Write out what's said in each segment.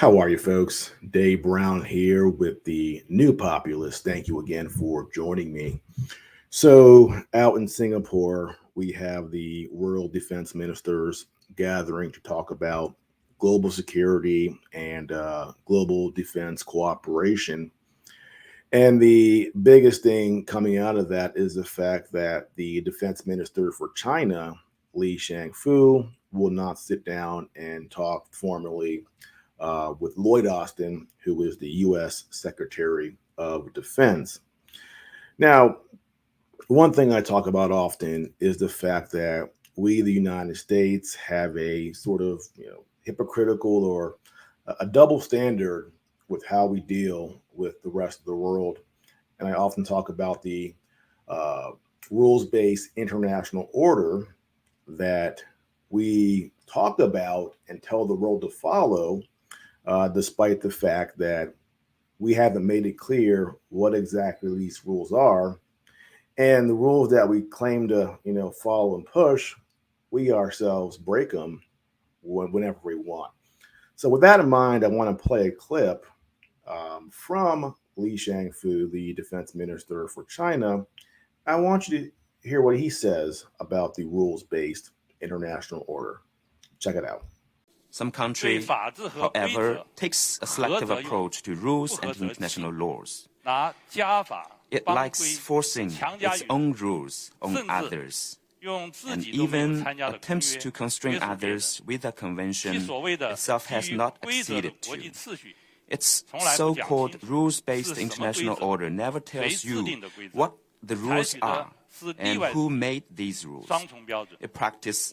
How are you, folks? Dave Brown here with the New Populist. Thank you again for joining me. So, out in Singapore, we have the world defense ministers gathering to talk about global security and global defense cooperation. And the biggest thing coming out of that is the fact that the defense minister for China, Li Shangfu, will not sit down and talk formally with Lloyd Austin, who is the U.S. Secretary of Defense. Now, one thing I talk about often is the fact that we, the United States, have a sort of hypocritical or a double standard with how we deal with the rest of the world. And I often talk about the uh, rules-based international order that we talk about and tell the world to follow, despite the fact that we haven't made it clear what exactly these rules are. And the rules that we claim to, follow and push, we ourselves break them whenever we want. So, with that in mind, I want to play a clip from Li Shangfu, the defense minister for China. I want you to hear what he says about the rules based international order. Check it out. Some country, however, takes a selective approach to rules and international laws. It likes forcing its own rules on others, and even attempts to constrain others with a convention itself has not acceded to. Its so-called rules-based international order never tells you what the rules are and who made these rules. It practices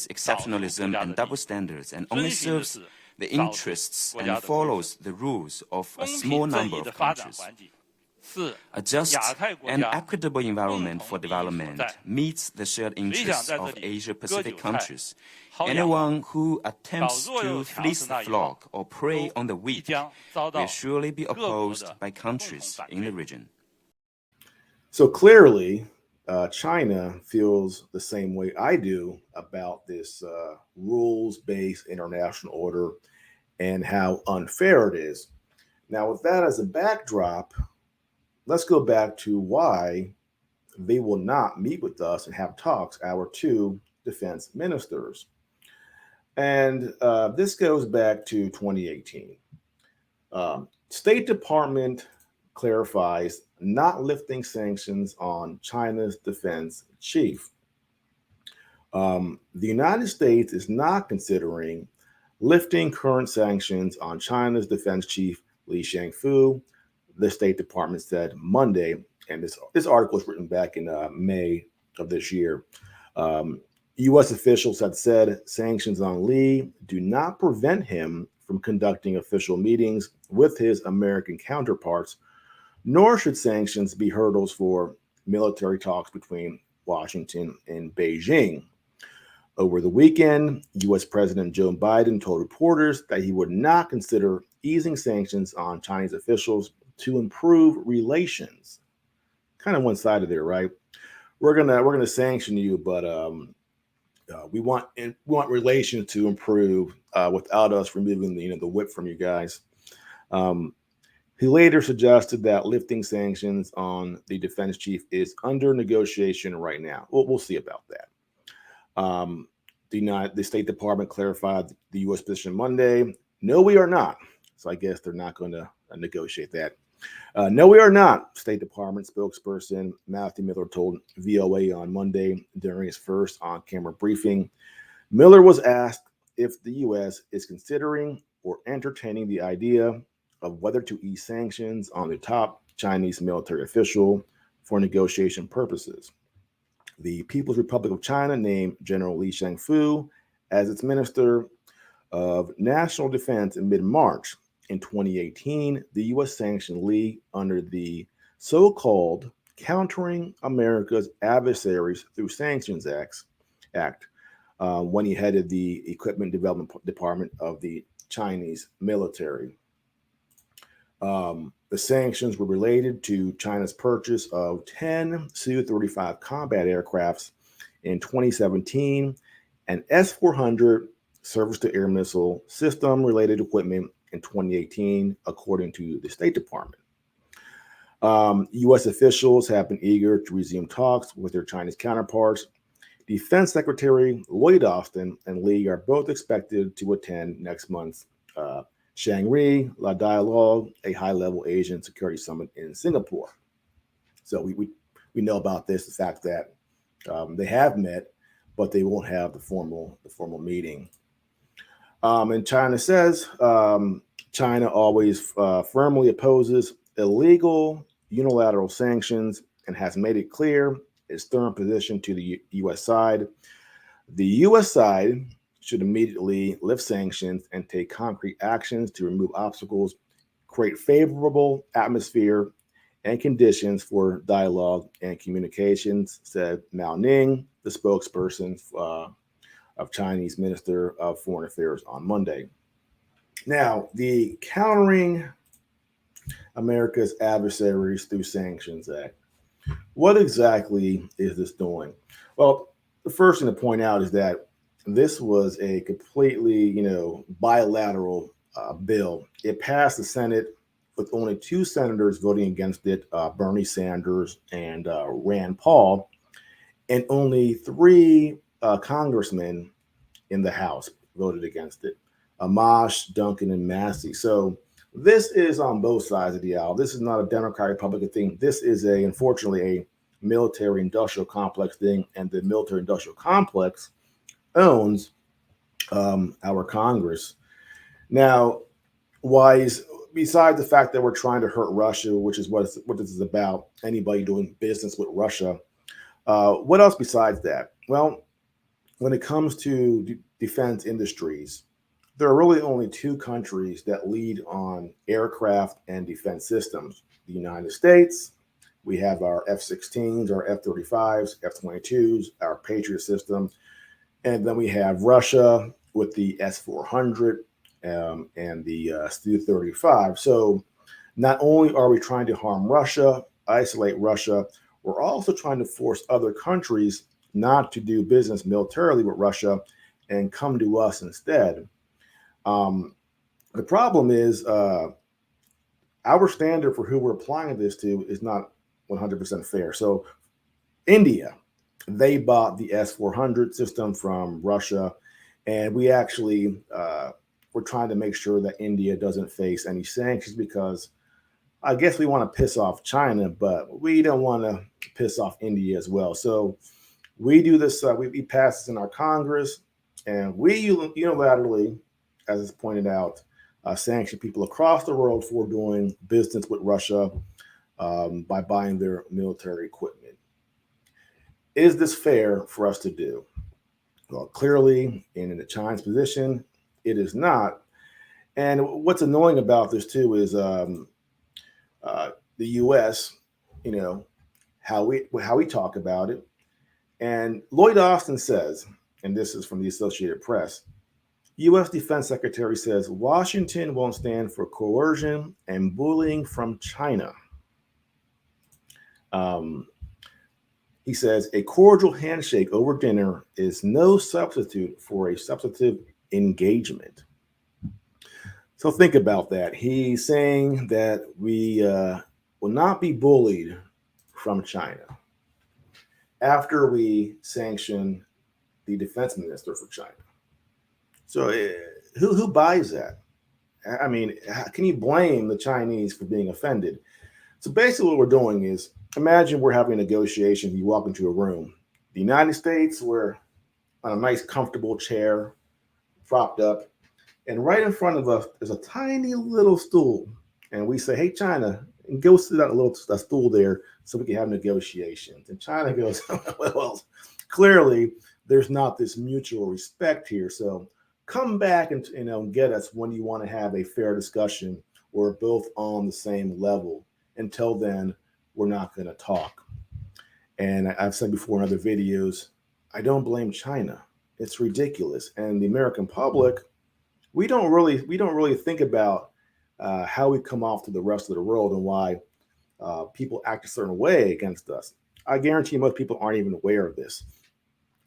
exceptionalism and double standards and only serves the interests and follows the rules of a small number of countries. A just and equitable environment for development meets the shared interests of Asia-Pacific countries. Anyone who attempts to fleece the flock or prey on the weak will surely be opposed by countries in the region. So clearly, China feels the same way I do about this rules based international order and how unfair it is. Now, with that as a backdrop, let's go back to why they will not meet with us and have talks, our two defense ministers. And this goes back to 2018. State Department clarifies not lifting sanctions on China's defense chief. The United States is not considering lifting current sanctions on China's defense chief, Li Shangfu, the State Department said Monday. And this article was written back in May of this year. U.S. officials had said sanctions on Li do not prevent him from conducting official meetings with his American counterparts, nor should sanctions be hurdles for military talks between Washington and Beijing. Over the weekend, U.S. President Joe Biden told reporters that he would not consider easing sanctions on Chinese officials to improve relations. Kind of one-sided there, right? We're gonna sanction you, but we want relations to improve without us removing the whip from you guys. Um, he later suggested that lifting sanctions on the defense chief is under negotiation right now. We'll see about that. The State Department clarified the U.S. position Monday. No, we are not. So I guess they're not going to negotiate that. No, we are not, State Department spokesperson Matthew Miller told VOA on Monday during his first on camera briefing. Miller was asked if the U.S. is considering or entertaining the idea of whether to ease sanctions on the top Chinese military official for negotiation purposes. The People's Republic of China named General Li Shangfu as its Minister of National Defense in mid March. In 2018, the U.S. sanctioned Li under the so called Countering America's Adversaries Through Sanctions Act when he headed the Equipment Development Department of the Chinese military. The sanctions were related to China's purchase of 10 Su-35 combat aircrafts in 2017 and S-400 surface-to-air missile system-related equipment in 2018, according to the State Department. U.S. officials have been eager to resume talks with their Chinese counterparts. Defense Secretary Lloyd Austin and Lee are both expected to attend next month's Shangri La Dialogue, a high-level Asian security summit in Singapore. So we know about this, the fact that they have met, but they won't have the formal meeting. And China says China always firmly opposes illegal unilateral sanctions and has made it clear its firm position to the U.S. side. The U.S. side should immediately lift sanctions and take concrete actions to remove obstacles, create favorable atmosphere and conditions for dialogue and communications, said Mao Ning, the spokesperson of Chinese Minister of Foreign Affairs on Monday. Now, the Countering America's Adversaries Through Sanctions Act. What exactly is this doing? Well, the first thing to point out is that this was a completely, bilateral bill. It passed the Senate with only 2 senators voting against it, Bernie Sanders and Rand Paul, and only 3 congressmen in the House voted against it, Amash, Duncan, and Massey. So this is on both sides of the aisle. This is not a Democrat-Republican thing. This is, unfortunately, a military-industrial complex thing, and the military-industrial complex owns our Congress. Now, besides the fact that we're trying to hurt Russia, which is what this is about, anybody doing business with Russia, what else besides that? Well, when it comes to defense industries, there are really only 2 countries that lead on aircraft and defense systems. The United States, we have our F-16s, our F-35s, F-22s, our Patriot system, and then we have Russia with the S-400 and the Su-35. So not only are we trying to harm Russia, isolate Russia, we're also trying to force other countries not to do business militarily with Russia and come to us instead. The problem is our standard for who we're applying this to is not 100% fair. So India, they bought the S-400 system from Russia, and we actually we're trying to make sure that India doesn't face any sanctions because I guess we want to piss off China, but we don't want to piss off India as well. So we do this, we pass this in our Congress, and we unilaterally, as is pointed out, sanction people across the world for doing business with Russia by buying their military equipment. Is this fair for us to do? Well, clearly, in the Chinese position, it is not. And what's annoying about this too is the U.S. How we talk about it. And Lloyd Austin says, and this is from the Associated Press, U.S. Defense Secretary says Washington won't stand for coercion and bullying from China. He says a cordial handshake over dinner is no substitute for a substantive engagement. So think about that. He's saying that we will not be bullied from China after we sanction the defense minister for China. So who buys that? I mean, can you blame the Chinese for being offended? So basically what we're doing is, imagine we're having a negotiation. You walk into a room. The United States, we're on a nice, comfortable chair, propped up. And right in front of us is a tiny little stool. And we say, hey, China, go sit on a stool there so we can have negotiations. And China goes, well, clearly there's not this mutual respect here. So come back and get us when you want to have a fair discussion. We're both on the same level. Until then, we're not going to talk. And I've said before in other videos, I don't blame China. It's ridiculous. And the American public, we don't really think about how we come off to the rest of the world and why people act a certain way against us. I guarantee most people aren't even aware of this.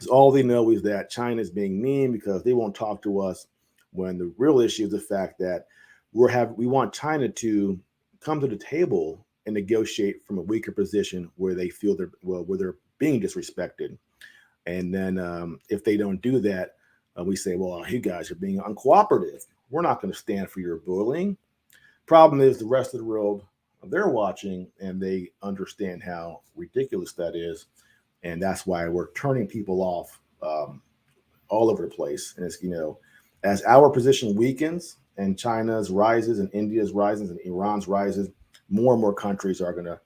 All they know is that China is being mean because they won't talk to us, when the real issue is the fact that we want China to come to the table and negotiate from a weaker position where they feel where they're being disrespected. And then if they don't do that, we say, well, you guys are being uncooperative. We're not going to stand for your bullying. Problem is, the rest of the world, they're watching and they understand how ridiculous that is. And that's why we're turning people off all over the place. And it's, as our position weakens and China's rises and India's rises and Iran's rises, more and more countries are going to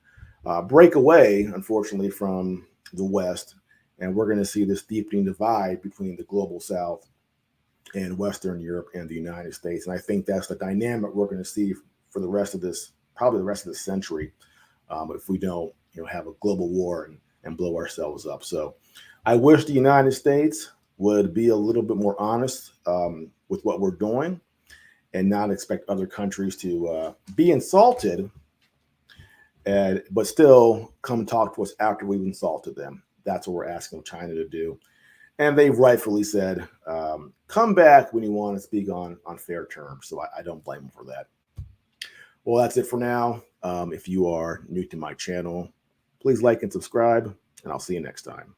break away, unfortunately, from the West. And we're going to see this deepening divide between the global South and Western Europe and the United States. And I think that's the dynamic we're going to see for the rest of this, probably the rest of the century, if we don't, have a global war and blow ourselves up. So I wish the United States would be a little bit more honest with what we're doing and not expect other countries to be insulted, but still come talk to us after we've insulted them. That's what we're asking China to do. And they've rightfully said, come back when you want to speak on fair terms. So I don't blame them for that. Well, that's it for now. If you are new to my channel, please like and subscribe, and I'll see you next time.